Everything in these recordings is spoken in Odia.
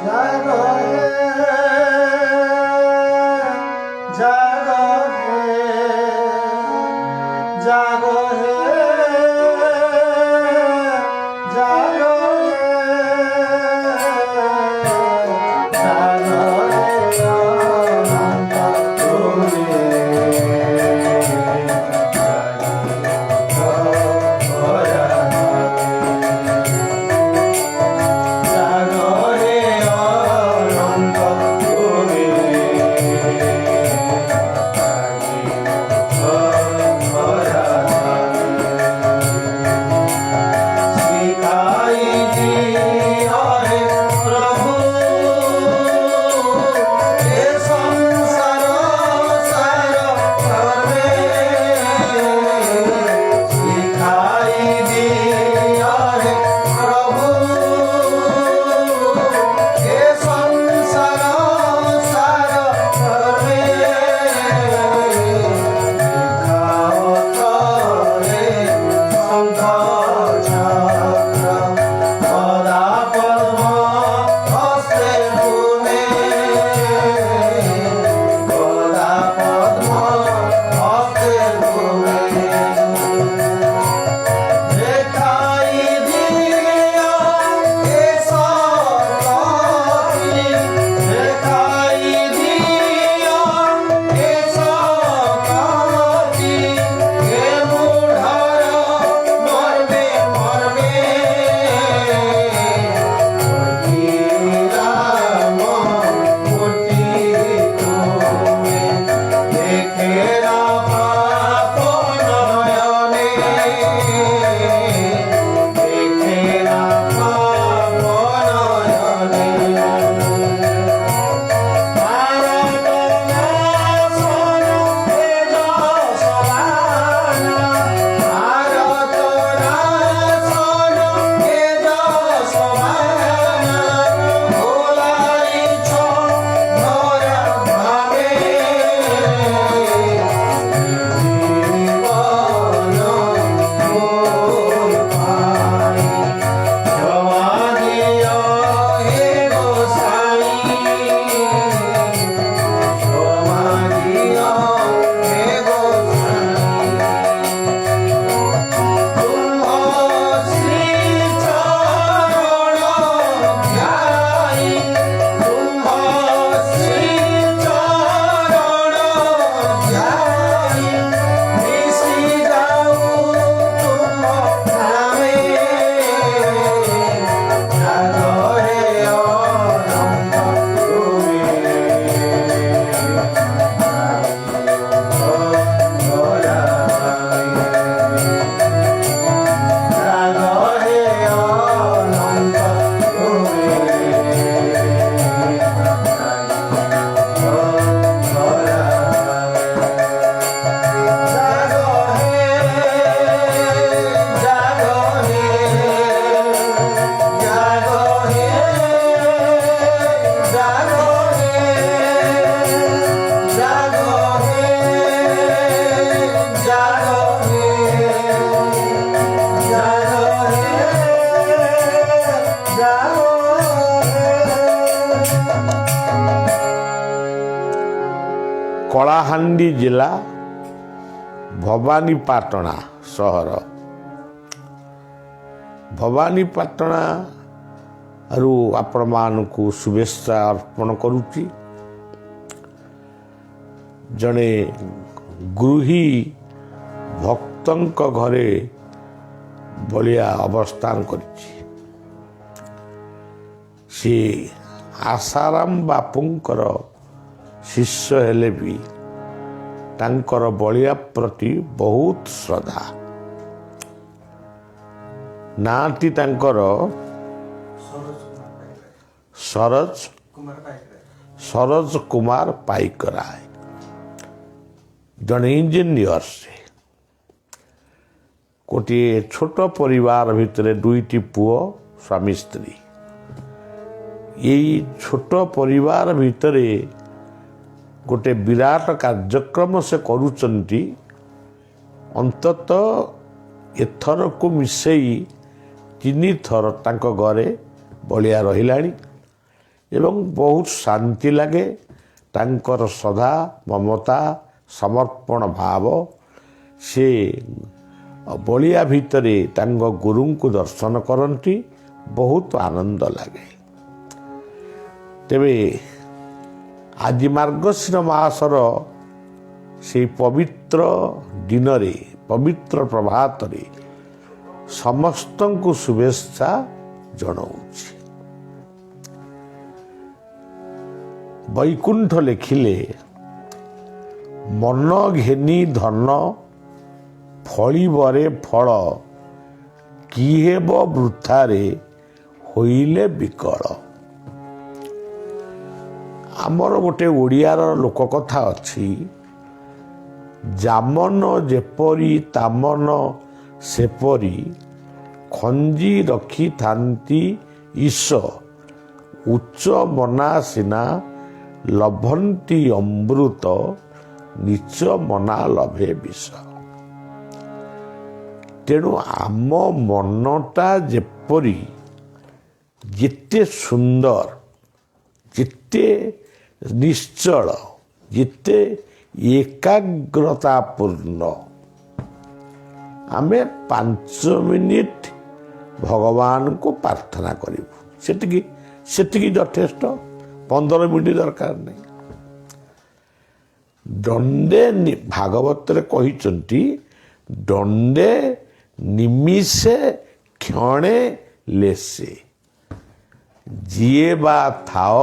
जागो हे जागो हे जागो हे जागो କଳାହାଣ୍ଡି ଜିଲ୍ଲା ଭବାନୀପାଟଣା ସହର। ଭବାନୀପାଟଣାରୁ ଆପଣମାନଙ୍କୁ ଶୁଭେଚ୍ଛା ଅର୍ପଣ କରୁଛି। ଜଣେ ଗୃହୀ ଭକ୍ତଙ୍କ ଘରେ ବଳିଆ ଅବସ୍ଥାନ କରିଛି। ସେ ଆଶାରାମ ବାପୁଙ୍କର ଶିଷ୍ୟ ହେଲେ ବି ତାଙ୍କର ବଳିଆ ପ୍ରତି ବହୁତ ଶ୍ରଦ୍ଧା। ନାଁଟି ତାଙ୍କର ସରୋଜ କୁମାର ପାଇକରାୟ। ଜଣେ ଇଞ୍ଜିନିୟର। ସେ ଗୋଟିଏ ଛୋଟ ପରିବାର ଭିତରେ ଦୁଇଟି ପୁଅ, ସ୍ୱାମୀ ସ୍ତ୍ରୀ। ଏଇ ଛୋଟ ପରିବାର ଭିତରେ ଗୋଟେ ବିରାଟ କାର୍ଯ୍ୟକ୍ରମ ସେ କରୁଛନ୍ତି। ଅନ୍ତତଃ ଏଥରକୁ ମିଶେଇ 3 ଥର ତାଙ୍କ ଘରେ ବଳିଆ ରହିଲାଣି। ଏବଂ ବହୁତ ଶାନ୍ତି ଲାଗେ। ତାଙ୍କର ଶ୍ରଦ୍ଧା ମମତା ସମର୍ପଣ ଭାବ ସେ ବଳିଆ ଭିତରେ ତାଙ୍କ ଗୁରୁଙ୍କୁ ଦର୍ଶନ କରନ୍ତି, ବହୁତ ଆନନ୍ଦ ଲାଗେ। ତେବେ ଆଜି ମାର୍ଗଶିର ମାସର ସେହି ପବିତ୍ର ଦିନରେ ପବିତ୍ର ପ୍ରଭାତରେ ସମସ୍ତଙ୍କୁ ଶୁଭେଚ୍ଛା ଜଣାଉଛି। ବୈକୁଣ୍ଠ ଲେଖିଲେ, ମନ ଘେନି ଧନ ଫଳିବରେ ଫଳ, କି ହେବ ବୃଥାରେ ହୋଇଲେ ବିକଳ। ଆମର ଗୋଟେ ଓଡ଼ିଆର ଲୋକକଥା ଅଛି, ଯାମନ ଯେପରି ତାମନ ସେପରି, ଖଞ୍ଜି ରଖିଥାନ୍ତି ଈଶ, ଉଚ୍ଚ ମନା ସିନା ଲଭନ୍ତି ଅମୃତ, ନିଚ ମନା ଲଭେ ବିଷ। ତେଣୁ ଆମ ମନଟା ଯେପରି ଯେତେ ସୁନ୍ଦର, ଯେତେ ନିଶ୍ଚଳ, ଯେତେ ଏକାଗ୍ରତାପୂର୍ଣ୍ଣ, ଆମେ 5 ମିନିଟ୍ ଭଗବାନଙ୍କୁ ପ୍ରାର୍ଥନା କରିବୁ, ସେତିକି ଯଥେଷ୍ଟ। 15 ମିନିଟ୍ ଦରକାର ନାହିଁ। ଦଣ୍ଡେ ଭାଗବତରେ କହିଛନ୍ତି, ଦଣ୍ଡେ ନିମିଷେ କ୍ଷଣେ ଲେସେ, ଯିଏ ବା ଥାଅ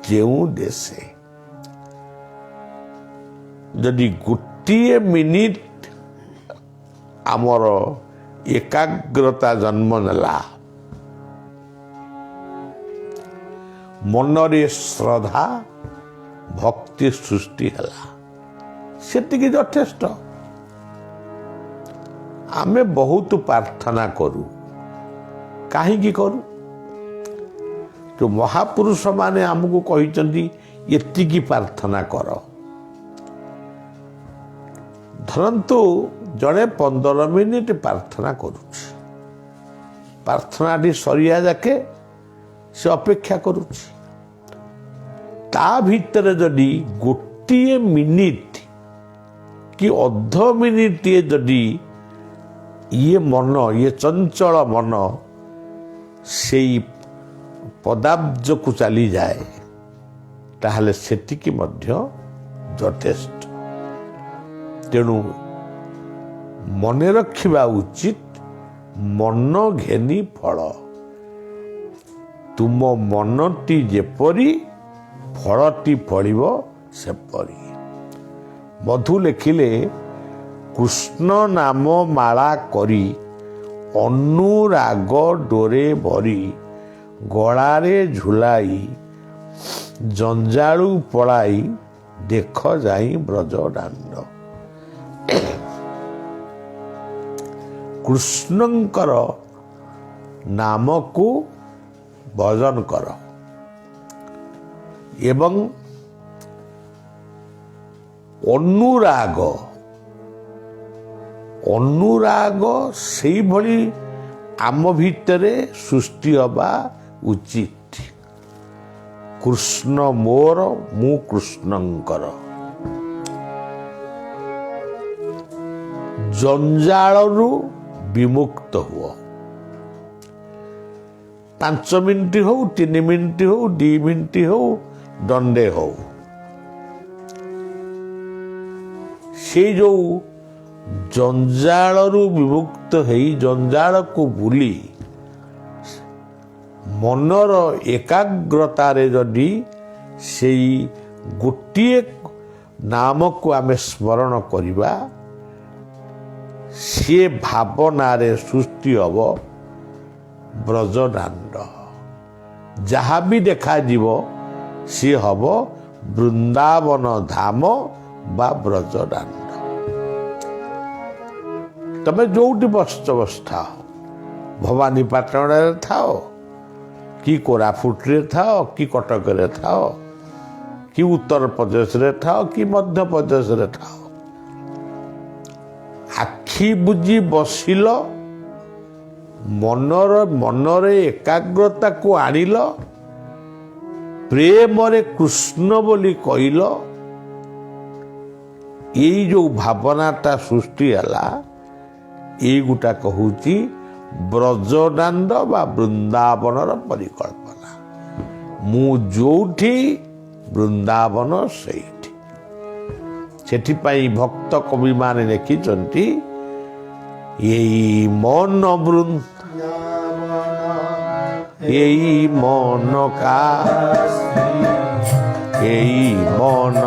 ଯେଉଁ ଦେଶେ। ଯଦି ଗୋଟିଏ ମିନିଟ୍ ଆମର ଏକାଗ୍ରତା ଜନ୍ମ ନେଲା, ମନରେ ଶ୍ରଦ୍ଧା ଭକ୍ତି ସୃଷ୍ଟି ହେଲା, ସେତିକି ଯଥେଷ୍ଟ। ଆମେ ବହୁତ ପ୍ରାର୍ଥନା କରୁ, କାହିଁକି କରୁ? ତ ମହାପୁରୁଷ ମାନେ ଆମକୁ କହିଛନ୍ତି ଏତିକି ପ୍ରାର୍ଥନା କର। ଧରନ୍ତୁ ଜଣେ 15 ମିନିଟ୍ ପ୍ରାର୍ଥନା କରୁଛି, ପ୍ରାର୍ଥନାଟି ସରିବା ଯାକେ ସେ ଅପେକ୍ଷା କରୁଛି। ତା ଭିତରେ ଯଦି ଗୋଟିଏ ମିନିଟ୍ କି ଅଧ ମିନିଟ୍ ଯଦି ଇଏ ମନ, ଇଏ ଚଞ୍ଚଳ ମନ ସେଇ ପଦାବ୍ଜକୁ ଚାଲିଯାଏ, ତାହେଲେ ସେତିକି ମଧ୍ୟ ଯଥେଷ୍ଟ। ତେଣୁ ମନେ ରଖିବା ଉଚିତ, ମନ ଘେନି ଫଳ। ତୁମ ମନଟି ଯେପରି ଫଳଟି ଫଳିବ ସେପରି। ମଧୁ ଲେଖିଲେ, କୃଷ୍ଣ ନାମ ମାଳା କରି, ଅନୁରାଗ ଡୋରେ ଭରି, ଗଳାରେ ଝୁଲାଇ, ଜଞ୍ଜାଳୁ ପଳାଇ, ଦେଖ ଯାଇ ବ୍ରଜ ଦାଣ୍ଡ। କୃଷ୍ଣଙ୍କର ନାମକୁ ଭଜନ କର ଏବଂ ଅନୁରାଗ ସେଇଭଳି ଆମ ଭିତରେ ସୃଷ୍ଟି ହେବା ଉଚିତ। କୃଷ୍ଣ ମୋର, ମୁଁ କୃଷ୍ଣଙ୍କର। ଜଞ୍ଜାଳରୁ ବିମୁକ୍ତ ହୁଅ। 5 ମିନିଟ୍ ହଉ, 3 ମିନିଟ୍ ହଉ, 2 ମିନିଟ୍ ହଉ, ଦଣ୍ଡେ ହଉ, ସେ ଯୋଉ ଜଞ୍ଜାଳରୁ ବିମୁକ୍ତ ହେଇ ଜଞ୍ଜାଳକୁ ବୁଲି ମନର ଏକାଗ୍ରତାରେ ଯଦି ସେଇ ଗୋଟିଏ ନାମକୁ ଆମେ ସ୍ମରଣ କରିବା, ସିଏ ଭାବନାରେ ସୃଷ୍ଟି ହେବ ବ୍ରଜଦାଣ୍ଡ। ଯାହା ବି ଦେଖାଯିବ ସିଏ ହେବ ବୃନ୍ଦାବନ ଧାମ ବା ବ୍ରଜଦାଣ୍ଡ। ତମେ ଯୋଉଠି ବସିଥାଅ, ଭବାନୀପାଟଣାରେ ଥାଅ କି କୋରାପୁଟରେ ଥାଅ କି କଟକରେ ଥାଅ କି ଉତ୍ତରପ୍ରଦେଶରେ ଥାଅ କି ମଧ୍ୟପ୍ରଦେଶରେ ଥାଅ, ଆଖି ବୁଜି ବସିଲ, ମନରେ ଏକାଗ୍ରତାକୁ ଆଣିଲ, ପ୍ରେମରେ କୃଷ୍ଣ ବୋଲି କହିଲ, ଏଇ ଯୋଉ ଭାବନାଟା ସୃଷ୍ଟି ହେଲା, ଏଇଗୁଟାକ ହେଉଛି ବ୍ରଜଦାଣ୍ଡ ବା ବୃନ୍ଦାବନର ପରିକଳ୍ପନା। ମୁଁ ଯୋଉଠି ବୃନ୍ଦାବନ ସେଇଠି। ସେଥିପାଇଁ ଭକ୍ତ କବିମାନେ ଲେଖିଛନ୍ତି, ଏଇ ମନ ଏଇ ମନ ଏଇ ମନ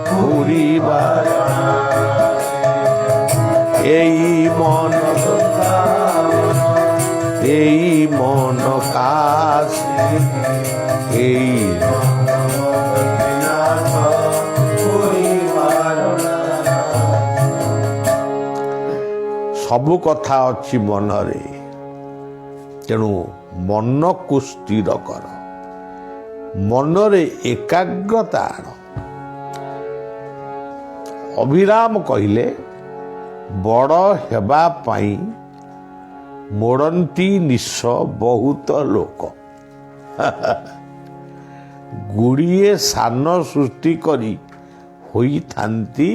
ପୁରିବା, ଏଇ ମନ କାଶ, ଏଇ ସବୁ କଥା ଅଛି ମନରେ। ତେଣୁ ମନକୁ ସ୍ଥିର କର, ମନରେ ଏକାଗ୍ରତା ଆଣ। ଅଭିରାମ କହିଲେ, ବଡ଼ ହେବା ପାଇଁ ମୋଡ଼ନ୍ତି ନିଶ ବହୁତ ଲୋକ, ଗୁଡ଼ିଏ ସାନ ସୃଷ୍ଟି କରି ହୋଇଥାନ୍ତି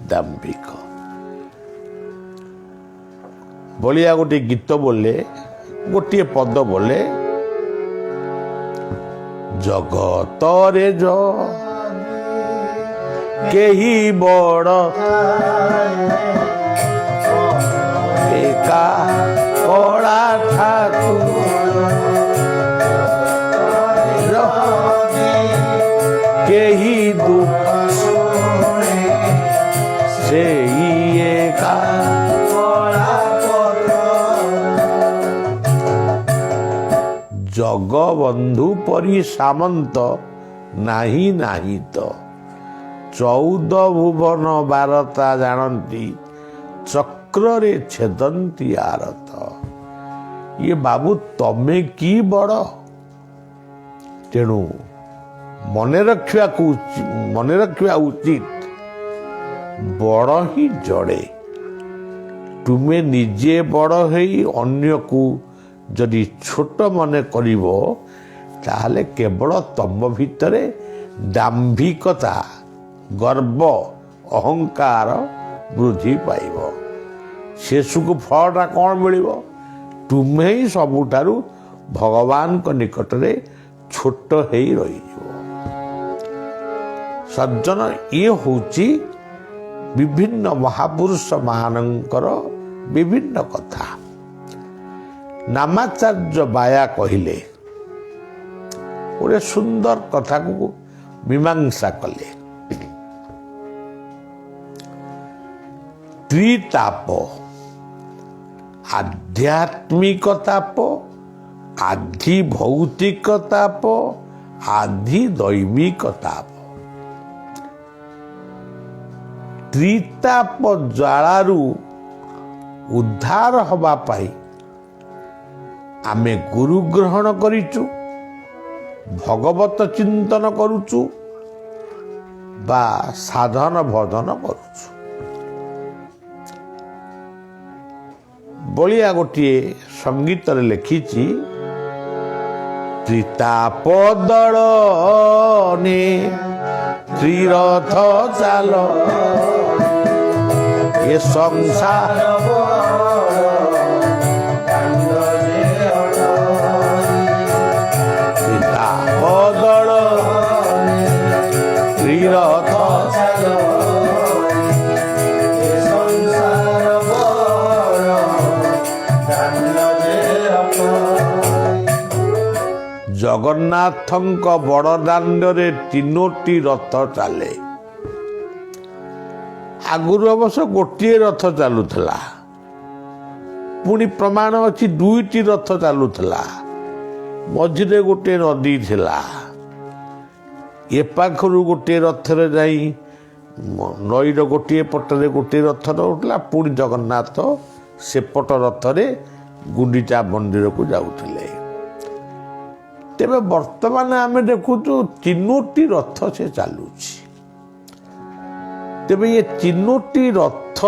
ଦାମ୍ଭିକ। ବଳିଆ ଗୋଟିଏ ଗୀତ ବୋଲେ, ଗୋଟିଏ ପଦ ବୋଲେ, ଜଗତରେ କେହି ବଡ଼ ଏକା କଳା ଠାକୁର, କେହି ସେଇ ଏକା ଜଗବନ୍ଧୁ ପରି ସାମନ୍ତ ନାହିଁ ନାହିଁ ତ, 14 ଭୁବନ ବାରତା ଜାଣନ୍ତି, ଚକ୍ରରେ ଛେଦନ୍ତି ଆରତ। ଇଏ ବାବୁ ତମେ କି ବଡ଼? ତେଣୁ ମନେ ରଖିବା ଉଚିତ, ବଡ଼ ହିଁ ଜଡ଼େ। ତୁମେ ନିଜେ ବଡ଼ ହେଇ ଅନ୍ୟକୁ ଯଦି ଛୋଟ ମନେ କରିବ, ତାହେଲେ କେବଳ ତମ ଭିତରେ ଦାମ୍ଭିକତା, ଗର୍ବ, ଅହଙ୍କାର ବୃଦ୍ଧି ପାଇବ। ଶେଷକୁ ଫଳଟା କ'ଣ ମିଳିବ? ତୁମେ ହିଁ ସବୁଠାରୁ ଭଗବାନଙ୍କ ନିକଟରେ ଛୋଟ ହେଇ ରହିଯିବ। ସଜ୍ଜନ, ଇଏ ହେଉଛି ବିଭିନ୍ନ ମହାପୁରୁଷ ମାନଙ୍କର ବିଭିନ୍ନ କଥା। ନାମାଚାର୍ଯ୍ୟ ବାୟା କହିଲେ, ଗୋଟେ ସୁନ୍ଦର କଥାକୁ ମୀମାଂସା କଲେ। ତ୍ରିତାପ, ଆଧ୍ୟାତ୍ମିକ ତାପ, ଆଧି ଭୌତିକ ତାପ, ଆଧି ଦୈବିକ ତାପ। ତ୍ରିତାପ ଜ୍ୱାଳାରୁ ଉଦ୍ଧାର ହେବା ପାଇଁ ଆମେ ଗୁରୁ ଗ୍ରହଣ କରିଛୁ, ଭଗବତ ଚିନ୍ତନ କରୁଛୁ ବା ସାଧନ ଭଜନ କରୁଛୁ। ବଳିଆ ଗୋଟିଏ ସଙ୍ଗୀତରେ ଲେଖିଛି, ତ୍ରିତାପ ଦଳନେ ତ୍ରିରଥ ଚାଲ, ଏ ସଂସାର ତ୍ରିତାପ ଦଳ ତ୍ରିରଥ ଚାଲ, ଜଗନ୍ନାଥଙ୍କ ବଡ଼ ଦାଣ୍ଡରେ 3ଟି ରଥ ଚାଲେ। ଆଗରୁ ଅବଶ୍ୟ ଗୋଟିଏ ରଥ ଚାଲୁଥିଲା, ପୁଣି ପ୍ରମାଣ ଅଛି 2ଟି ରଥ ଚାଲୁଥିଲା। ମଝିରେ ଗୋଟିଏ ନଦୀ ଥିଲା। ଏ ପାଖରୁ ଗୋଟିଏ ରଥରେ ଯାଇ ନଈର ଗୋଟିଏ ପଟରେ ଗୋଟିଏ ରଥ ରହୁଥିଲା, ପୁଣି ଜଗନ୍ନାଥ ସେପଟ ରଥରେ ଗୁଣ୍ଡିଚା ମନ୍ଦିରକୁ ଯାଉଥିଲେ। ତେବେ ବର୍ତ୍ତମାନ ଆମେ ଦେଖୁଛୁ 3ଟି ରଥ ସେ ଚାଲୁଛି। ତେବେ ଏ 3ଟି ରଥ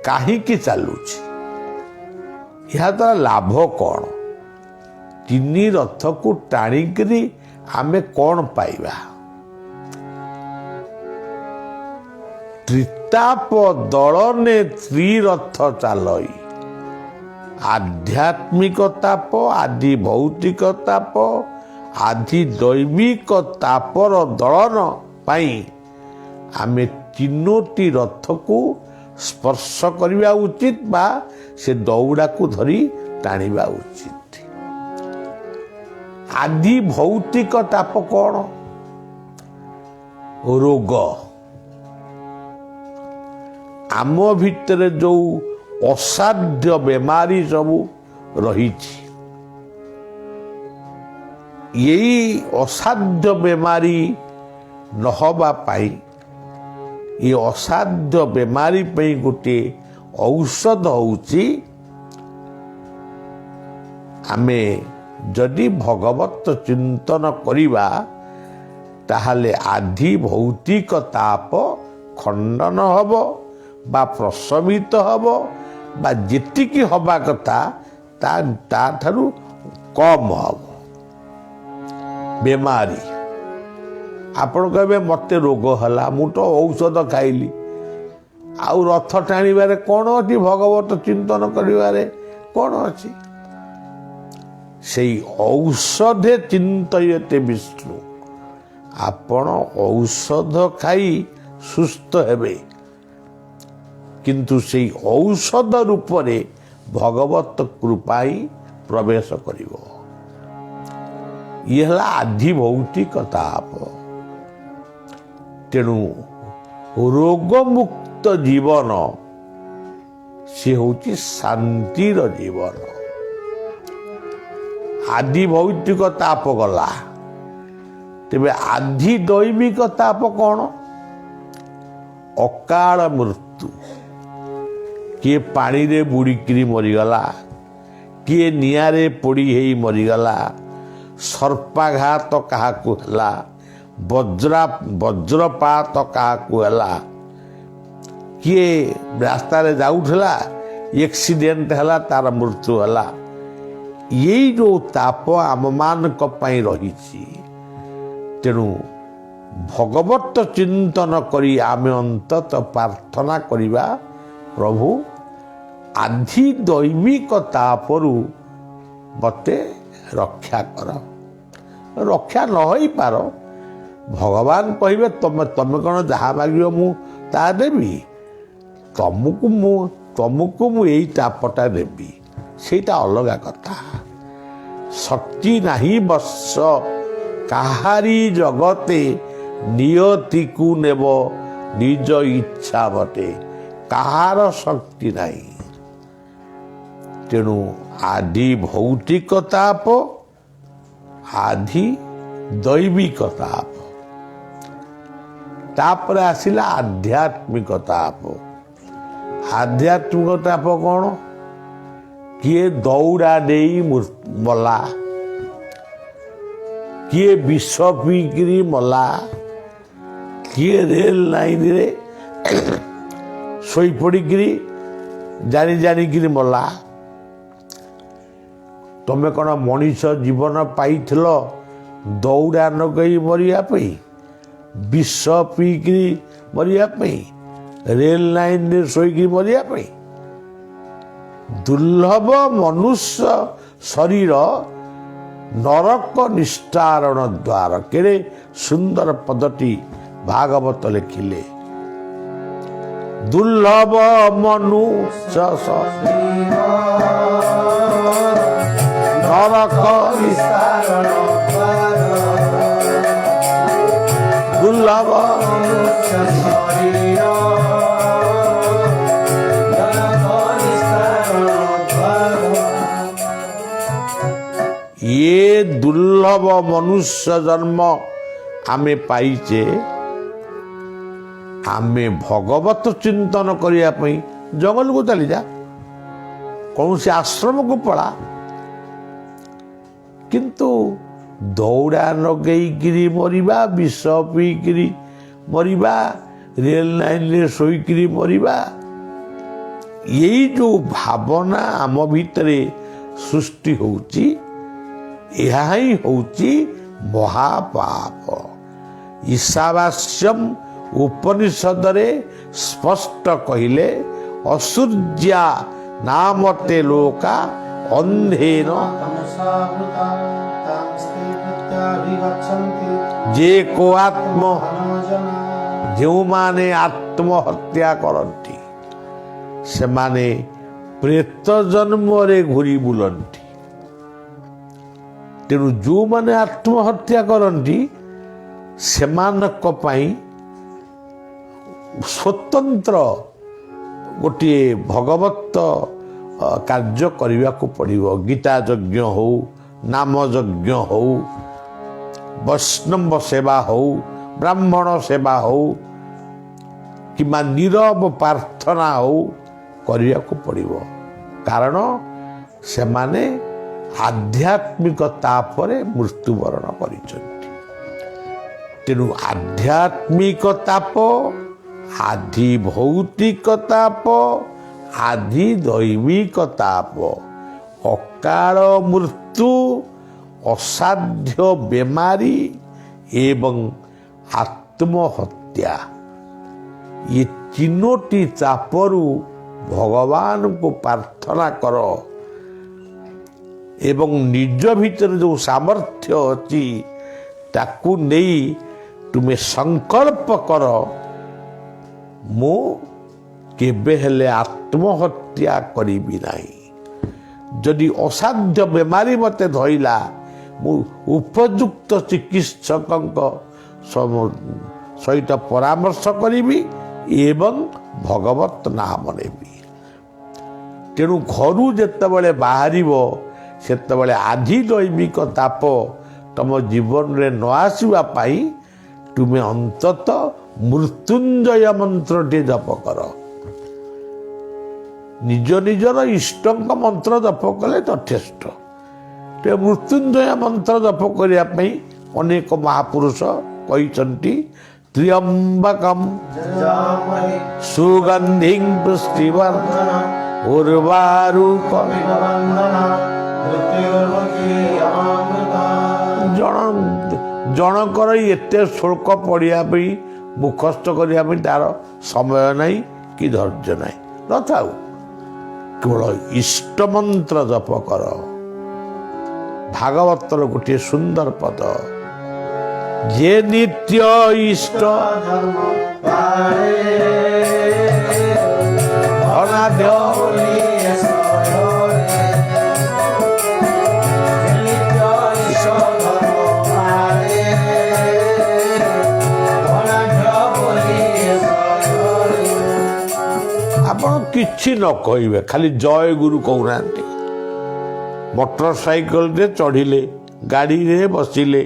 କାହିଁକି ଚାଲୁଛି? ଏହା ଦ୍ୱାରା ଲାଭ କ'ଣ? ତିନି ରଥକୁ ଟାଣିକିରି ଆମେ କ'ଣ ପାଇବା? ତ୍ରିତାପ ଦଳନେ ତ୍ରିରଥ ଚାଲଇ, ଆଧ୍ୟାତ୍ମିକ ତାପ, ଆଦି ଭୌତିକ ତାପ, ଆଦି ଦୈବିକ ତାପର ଦଳନ ପାଇଁ ଆମେ ତିନୋଟି ରଥକୁ ସ୍ପର୍ଶ କରିବା ଉଚିତ ବା ସେ ଦଉଡ଼ାକୁ ଧରି ଟାଣିବା ଉଚିତ। ଆଦି ଭୌତିକ ତାପ କ'ଣ? ରୋଗ। ଆମ ଭିତରେ ଯେଉଁ ଅସାଧ୍ୟ ବେମାରୀ ସବୁ ରହିଛି, ଏଇ ଅସାଧ୍ୟ ବେମାରୀ ନହେବା ପାଇଁ, ଏ ଅସାଧ୍ୟ ବେମାରୀ ପାଇଁ ଗୋଟିଏ ଔଷଧ ହେଉଛି ଆମେ ଯଦି ଭଗବତ ଚିନ୍ତନ କରିବା ତାହେଲେ ଆଦି ଭୌତିକ ତାପ ଖଣ୍ଡନ ହେବ ବା ପ୍ରଶମିତ ହେବ ବା ଯେତିକି ହେବା କଥା ତାଠାରୁ କମ୍ ହେବ ବେମାରୀ। ଆପଣ କହିବେ ମୋତେ ରୋଗ ହେଲା, ମୁଁ ତ ଔଷଧ ଖାଇଲି, ଆଉ ରଥ ଟାଣିବାରେ କ'ଣ ଅଛି? ଭଗବତ ଚିନ୍ତନ କରିବାରେ କ'ଣ ଅଛି? ସେଇ ଔଷଧେ ଚିନ୍ତୟତେ ବିଷ୍ଣୁ। ଆପଣ ଔଷଧ ଖାଇ ସୁସ୍ଥ ହେବେ, କିନ୍ତୁ ସେଇ ଔଷଧ ରୂପରେ ଭଗବତ କୃପା ହିଁ ପ୍ରବେଶ କରିବ। ଇଏ ହେଲା ଆଦି ଭୌତିକ ତାପ। ତେଣୁ ରୋଗମୁକ୍ତ ଜୀବନ ସେ ହେଉଛି ଶାନ୍ତିର ଜୀବନ। ଆଦି ଭୌତିକ ତାପ ଗଲା, ତେବେ ଆଦି ଦୈବିକ ତାପ କ'ଣ? ଅକାଳ ମୃତ୍ୟୁ। କିଏ ପାଣିରେ ବୁଡ଼ିକିରି ମରିଗଲା, କିଏ ନିଆଁରେ ପୋଡ଼ି ହେଇ ମରିଗଲା, ସର୍ପାଘାତ କାହାକୁ ହେଲା, ବଜ୍ରପାତ କାହାକୁ ହେଲା, କିଏ ରାସ୍ତାରେ ଯାଉଥିଲା ଏକ୍ସିଡେଣ୍ଟ ହେଲା, ତାର ମୃତ୍ୟୁ ହେଲା। ଏଇ ଯେଉଁ ତାପ ଆମମାନଙ୍କ ପାଇଁ ରହିଛି, ତେଣୁ ଭଗବତ ଚିନ୍ତନ କରି ଆମେ ଅନ୍ତତଃ ପ୍ରାର୍ଥନା କରିବା, ପ୍ରଭୁ ଆଦି ଦୈବିକ ତାପରୁ ମୋତେ ରକ୍ଷା କର। ରକ୍ଷା ନ ହୋଇପାର, ଭଗବାନ କହିବେ ତମେ କ'ଣ ଯାହା ମାଗିବ ମୁଁ ତାହା ଦେବି, ତମକୁ ମୁଁ ଏଇ ତାପଟା ଦେବି, ସେଇଟା ଅଲଗା କଥା। ଶକ୍ତି ନାହିଁ ବର୍ଷ କାହାରି ଜଗତେ, ନିୟତିକୁ ନେବ ନିଜ ଇଚ୍ଛା ବଟେ। କାହାର ଶକ୍ତି ନାହିଁ। ତେଣୁ ଆଦି ଭୌତିକ ତାପ, ଆଦି ଦୈବିକ ତାପ, ତାପରେ ଆସିଲା ଆଧ୍ୟାତ୍ମିକ ତାପ। ଆଧ୍ୟାତ୍ମିକ ତାପ କ'ଣ? କିଏ ଦଉଡ଼ା ଦେଇ ମଲା, କିଏ ବିଷ ପିଇକିରି ମଲା, କିଏ ରେଲ ଲାଇନରେ ଶୋଇପଡ଼ିକିରି ଜାଣିକିରି ମଲା। ତମେ କ'ଣ ମଣିଷ ଜୀବନ ପାଇଥିଲ ଦଉଡ଼ା ନଗେଇ ମରିବା ପାଇଁ, ବିଷ ପିଇକିରି ମରିବା ପାଇଁ, ରେଲ ଲାଇନରେ ଶୋଇକି ମରିବା ପାଇଁ? ଦୁର୍ଲଭ ମନୁଷ୍ୟ ଶରୀର ନରକ ନିଷ୍ଠାରଣ ଦ୍ୱାର। କେଡ଼େ ସୁନ୍ଦର ପଦଟି ଭାଗବତ ଲେଖିଲେ। ଦୁର୍ଲଭ ମନୁଷ୍ୟ ଶରୀର ନରକ ନିଷ୍ଠାରଣ ଦ୍ୱାର, ଦୁର୍ଲଭ ମନୁଷ୍ୟ ଶରୀର ये दुर्लभ मनुष्य जन्म आमे पाइचे, आमे भगवत चिंतन करने जंगल को चली जा, कौन से आश्रम को पड़ा, किंतु दौड़ा नगेई मरिबा, विष पीकिरी मरिबा, रेल लाइन रे शोईकिरी मरिबा, यही जो भावना आम भितरे सृष्टि होउची, ଏହା ହିଁ ହେଉଛି ମହାପାପ। ଈଶାବାସ୍ୟମ୍ ଉପନିଷଦରେ ସ୍ପଷ୍ଟ କହିଲେ ଅସୂର୍ଯ୍ୟା ନାମତେ ଲୋକା ଅନ୍ଧେନ ତମସାବୃତା ତାଂସ୍ତେ ପ୍ରତ୍ୟାଭିଗଚ୍ଛନ୍ତି ଯେ କୋ ଆତ୍ମ ଧନଜନା ଯେଉଁମାନେ ଆତ୍ମହତ୍ୟା କରନ୍ତି ସେମାନେ ପ୍ରେତ ଜନ୍ମରେ ଘୁରି ବୁଲନ୍ତି। ତେଣୁ ଯେଉଁମାନେ ଆତ୍ମହତ୍ୟା କରନ୍ତି ସେମାନଙ୍କ ପାଇଁ ସ୍ୱତନ୍ତ୍ର ଗୋଟିଏ ଭଗବତ କାର୍ଯ୍ୟ କରିବାକୁ ପଡ଼ିବ। ଗୀତା ଯଜ୍ଞ ହଉ, ନାମ ଯଜ୍ଞ ହଉ, ବୈଷ୍ଣବ ସେବା ହଉ, ବ୍ରାହ୍ମଣ ସେବା ହଉ କିମ୍ବା ନୀରବ ପ୍ରାର୍ଥନା ହଉ କରିବାକୁ ପଡ଼ିବ। କାରଣ ସେମାନେ ଆଧ୍ୟାତ୍ମିକ ତାପରେ ମୃତ୍ୟୁବରଣ କରିଛନ୍ତି। ତେଣୁ ଆଧ୍ୟାତ୍ମିକ ତାପ, ଆଧି ଭୌତିକ ତାପ, ଆଧି ଦୈବିକ ତାପ, ଅକାଳ ମୃତ୍ୟୁ, ଅସାଧ୍ୟ ବେମାରୀ ଏବଂ ଆତ୍ମହତ୍ୟା, ଏ ତିନୋଟି ଚାପରୁ ଭଗବାନଙ୍କୁ ପ୍ରାର୍ଥନା କର ଏବଂ ନିଜ ଭିତରେ ଯେଉଁ ସାମର୍ଥ୍ୟ ଅଛି ତାକୁ ନେଇ ତୁମେ ସଂକଳ୍ପ କର ମୁଁ କେବେ ହେଲେ ଆତ୍ମହତ୍ୟା କରିବି ନାହିଁ। ଯଦି ଅସାଧ୍ୟ ବେମାରୀ ମୋତେ ଧଇଲା ମୁଁ ଉପଯୁକ୍ତ ଚିକିତ୍ସକଙ୍କ ସହିତ ପରାମର୍ଶ କରିବି ଏବଂ ଭଗବତ ନାମ ନେବି। ତେଣୁ ଘରୁ ଯେତେବେଳେ ବାହାରିବ ସେତେବେଳେ ଆଧି ଦୈବିକ ତାପ ତମ ଜୀବନରେ ନ ଆସିବା ପାଇଁ ତୁମେ ଅନ୍ତତଃ ମୃତ୍ୟୁଞ୍ଜୟ ମନ୍ତ୍ରଟି ଜପ କର। ନିଜ ନିଜର ଇଷ୍ଟଙ୍କ ମନ୍ତ୍ର ଜପ କଲେ ଯଥେଷ୍ଟ। ତେଣୁ ମୃତ୍ୟୁଞ୍ଜୟ ମନ୍ତ୍ର ଜପ କରିବା ପାଇଁ ଅନେକ ମହାପୁରୁଷ କହିଛନ୍ତି ତ୍ର୍ୟମ୍ବକମ୍ ଜଜାମହି ସୁଗନ୍ଧିଂ ପୁଷ୍ଟିବର୍ଧନ ଉର୍ବାରୁକମ୍। ବନ୍ଦନା ମୃତ୍ୟୁର୍ମୁଖୀ ଅମୃତା ଜଣଙ୍କର ଏତେ ଶୁଳ୍କ ପଡ଼ିବା ପାଇଁ ମୁଖସ୍ଥ କରିବା ପାଇଁ ତାର ସମୟ ନାହିଁ କି ଧୈର୍ଯ୍ୟ ନାହିଁ। ନଥାଉ, କେବଳ ଇଷ୍ଟମନ୍ତ୍ର ଜପ କର। ଭାଗବତର ଗୋଟିଏ ସୁନ୍ଦର ପଦ, ଯେ ନିତ୍ୟ ଇଷ୍ଟ ଧର୍ମ ପାଳେ ଅନାଦ୍ୟ ବୋଲି ସୟରେ ନିତ୍ୟ ଇଷ୍ଟ ଧର୍ମ ପାଳେ ଅନାଢ଼୍ୟ ବୋଲି ସୟରେ। ଆପଣ କିଛି ନ କହିବେ, ଖାଲି ଜୟ ଗୁରୁ କହୁନାହାନ୍ତି। ମୋଟର ସାଇକେଲରେ ଚଢ଼ିଲେ, ଗାଡ଼ିରେ ବସିଲେ,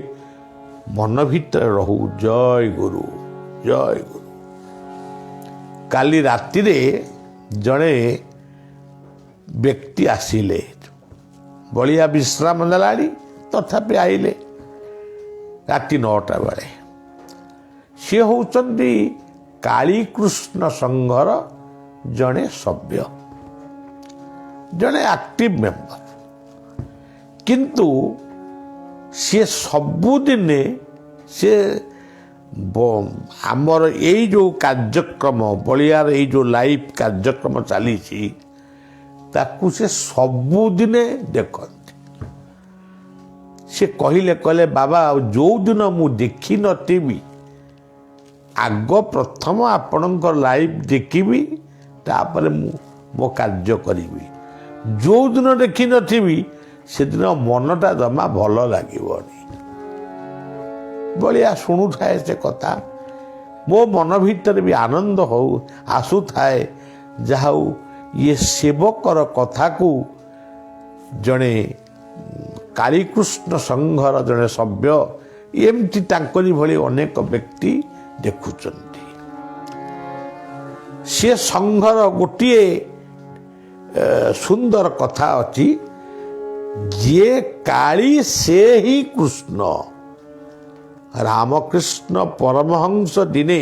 ମନ ଭିତରେ ରହୁ ଜୟ ଗୁରୁ ଜୟ ଗୁରୁ। କାଲି ରାତିରେ ଜଣେ ବ୍ୟକ୍ତି ଆସିଲେ, ବଳିଆ ବିଶ୍ରାମ ନେଲାଣି ତଥାପି ଆଇଲେ ରାତି 9ଟା ବେଳେ। ସିଏ ହେଉଛନ୍ତି କାଳୀକୃଷ୍ଣ ସଂଘର ଜଣେ ସଭ୍ୟ, ଜଣେ ଆକ୍ଟିଭ ମେମ୍ବର। କିନ୍ତୁ ସିଏ ସବୁଦିନେ ସେ ଆମର ଏଇ ଯେଉଁ କାର୍ଯ୍ୟକ୍ରମ, ବଳିଆର ଏଇ ଯେଉଁ ଲାଇଭ୍ କାର୍ଯ୍ୟକ୍ରମ ଚାଲିଛି ତାକୁ ସେ ସବୁଦିନେ ଦେଖନ୍ତି। ସେ କହିଲେ ବାବା ଯେଉଁଦିନ ମୁଁ ଦେଖିନଥିବି ଆଗ ପ୍ରଥମ ଆପଣଙ୍କର ଲାଇଭ୍ ଦେଖିବି, ତାପରେ ମୁଁ ମୋ କାର୍ଯ୍ୟ କରିବି। ଯେଉଁଦିନ ଦେଖିନଥିବି ସେଦିନ ମନଟା ଜମା ଭଲ ଲାଗିବନି। ବଳିଆ ଶୁଣୁଥାଏ ସେ କଥା, ମୋ ମନ ଭିତରେ ବି ଆନନ୍ଦ ଆସୁଥାଏ। ଯାହା ହଉ ଇଏ ସେବକର କଥାକୁ ଜଣେ କାଳୀକୃଷ୍ଣ ସଂଘର ଜଣେ ସଭ୍ୟ, ଏମିତି ତାଙ୍କରି ଭଳି ଅନେକ ବ୍ୟକ୍ତି ଦେଖୁଛନ୍ତି। ସେ ସଂଘର ଗୋଟିଏ ସୁନ୍ଦର କଥା ଅଛି, ଯିଏ କାଳୀ ସେ ହିଁ କୃଷ୍ଣ। ରାମକୃଷ୍ଣ ପରମହଂସ ଦିନେ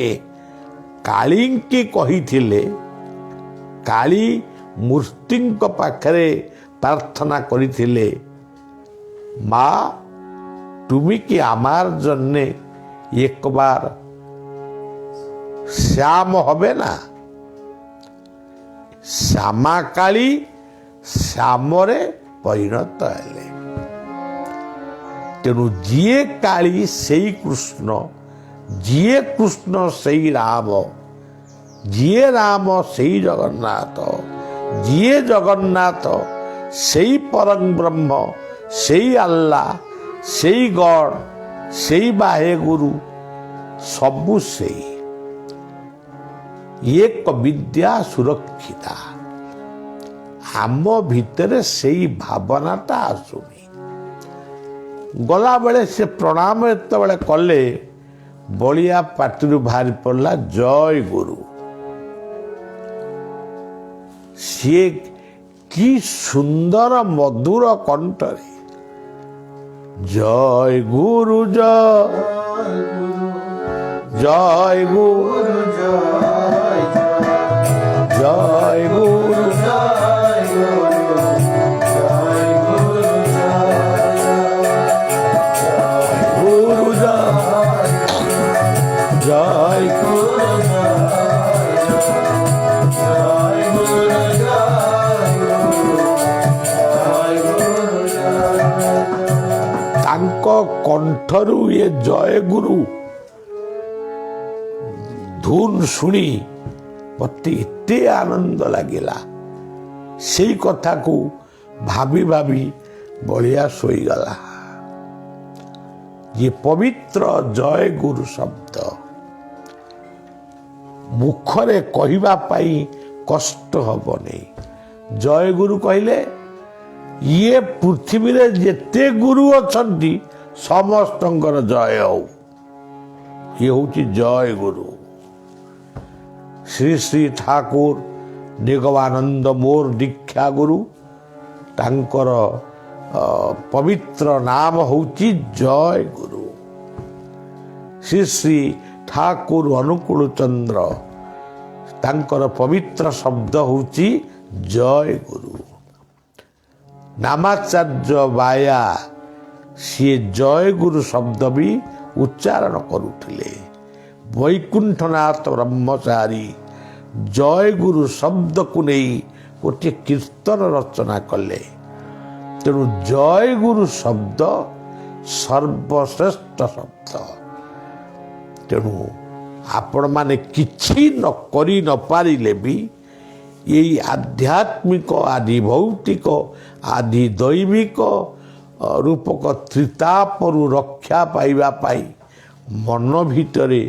କାଳୀଙ୍କି କହିଥିଲେ, କାଳୀ ମୂର୍ତ୍ତିଙ୍କ ପାଖରେ ପ୍ରାର୍ଥନା କରିଥିଲେ, মা তুমি কি আমার জন্যে একবার শ্যাম হবে না? শ্যামাকালী ଶ୍ୟାମରେ ପରିଣତ ହେଲେ। ତେଣୁ ଯିଏ କାଳୀ ସେଇ କୃଷ୍ଣ, ଯିଏ କୃଷ୍ଣ ସେଇ ରାମ, ଯିଏ ରାମ ସେଇ ଜଗନ୍ନାଥ, ଯିଏ ଜଗନ୍ନାଥ ସେଇ ପରଂ ବ୍ରହ୍ମ, ସେଇ ଆଲ୍ଲା, ସେଇ ଗଡ଼, ସେଇ ବାହେ ଗୁରୁ, ସବୁ ସେଇ। ଏକ ବିଦ୍ୟା ସୁରକ୍ଷିତା। ଆମ ଭିତରେ ସେଇ ଭାବନାଟା ଆସୁନି। ଗଲାବେଳେ ସେ ପ୍ରଣାମ ଯେତେବେଳେ କଲେ, ବଳିଆ ପାଟିରୁ ବାହାରି ପଡ଼ିଲା ଜୟ ଗୁରୁ। ସିଏ କି ସୁନ୍ଦର ମଧୁର କଣ୍ଠରେ ଜୟ ଗୁରୁ ଜୟ ଗୁରୁ ଜୟ ଗୁରୁ ତାଙ୍କ କଣ୍ଠରୁ ଏ ଜୟ ଗୁରୁ ଧୁନ୍ ଶୁଣି ମୋତେ ଏତେ ଆନନ୍ଦ ଲାଗିଲା। ସେଇ କଥାକୁ ଭାବି ଭାବି ବଳିଆ ଶୋଇଗଲା। ये पवित्र जय गुरु शब्द मुखरे कहवा पाई कष्ट हबनी। जय गुरु कहले ये पृथ्वी रे जेते गुरु अछंती समस्तंकर जय हो। ये होची जय गुरु। श्री श्री ठाकुर निगमानंद मोर दीक्षा गुरु, तांकर पवित्र नाम होची जय गुरु। श्री श्री ठाकुर अनुकूल चंद्र, तांकर पवित्र शब्द होची जय गुरु। नामाचार्य बाया सी जय गुरु शब्द भी उच्चारण करुथिले। वैकुंठनाथ ब्रह्मचारी जय गुरु शब्द को नहीं गोटे कीर्तन रचना कले। तेणु जय गुरु शब्द सर्वश्रेष्ठ शब्द। तेणु आपण माने किछि न करी न पारिले भी यही आध्यात्मिक आदि भौतिक आदि दैविक रूपक त्रितापरु रक्षा पाइबा पाई मन भितरे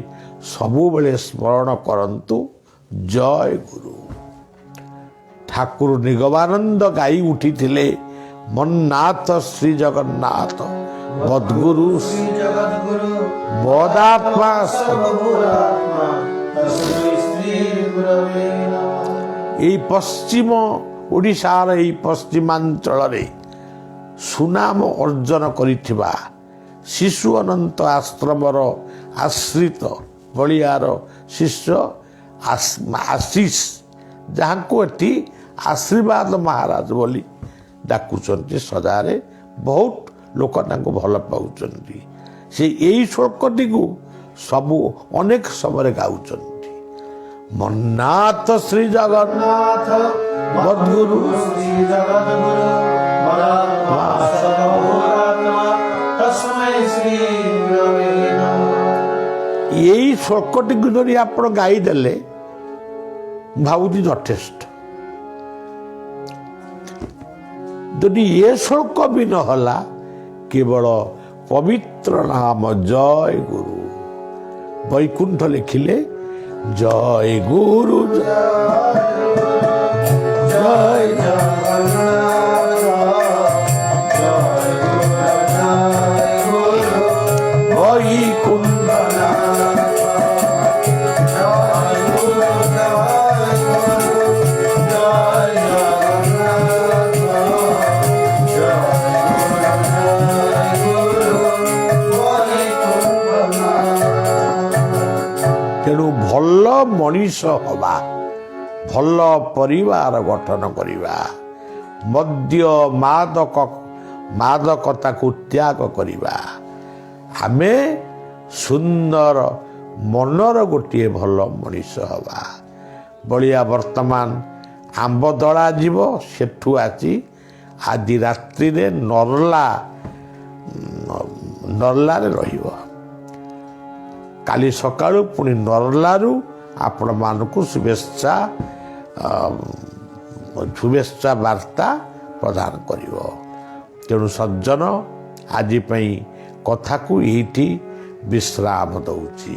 सबुबले स्मरण करंतु जय गुरु। ठाकुर निगमानंद गाई उठिथिले मन्नाथ श्री जगन्नाथ मद्गुरु श्री जगद्गुरु बोधात्मा सर्वभूतात्मा तस्मै श्री गुरवे नमः। এই পশ্চিম ওড়িশার এই পশ্চিমাঞ্চଳରେ সুনাম অর্জন କରିଥିବା ଶିଶୁ ଅନନ୍ତ ଆଶ୍ରମର ଆଶ୍ରିତ ବଳିଆର ଶିଷ୍ୟ ଆଶିଷ, ଯାହାଙ୍କୁ ଏଠି ଆଶୀର୍ବାଦ ମହାରାଜ ବୋଲି ଡାକୁଛନ୍ତି। ସଦାରେ ବହୁତ ଲୋକ ତାଙ୍କୁ ଭଲ ପାଉଛନ୍ତି। ସେ ଏଇ ଶ୍ଳୋକଟିକୁ ସବୁ ଅନେକ ସମୟରେ ଗାଉଛନ୍ତି। मन्नाथ श्री जगन्नाथ मद्गुरु श्री जगद्गुरु मदात्मा सर्वभूतात्मा तस्मै श्री गुरवे नमः। यही श्लोकटी धरी आप गाई देले भावुची यथेष्ट। यदि ये श्लोक भी नहला केवल पवित्र नाम जय गुरु वैकुंठ लिखिले जय गुरु जय वैकुंठ तेणु भल मनीष हवा, भल परिवार गठन करिबा, मद्य मादक ମାଦକତାକୁ ତ୍ୟାଗ କରିବା। ଆମେ ସୁନ୍ଦର ମନର ଗୋଟିଏ ଭଲ ମଣିଷ ହେବା। ବଳିଆ ବର୍ତ୍ତମାନ ଆମ୍ବ ଦଳା ଯିବ, ସେଠୁ ଆସି ଆଜି ରାତ୍ରିରେ ନର୍ଲାରେ ରହିବ। କାଲି ସକାଳୁ ପୁଣି ନର୍ଲାରୁ ଆପଣମାନଙ୍କୁ ଶୁଭେଚ୍ଛା ବାର୍ତ୍ତା ପ୍ରଦାନ କରିବ। ତେଣୁ ସଜ୍ଜନ, ଆଜି ପାଇଁ କଥାକୁ ଏଇଠି ବିଶ୍ରାମ ଦେଉଛି।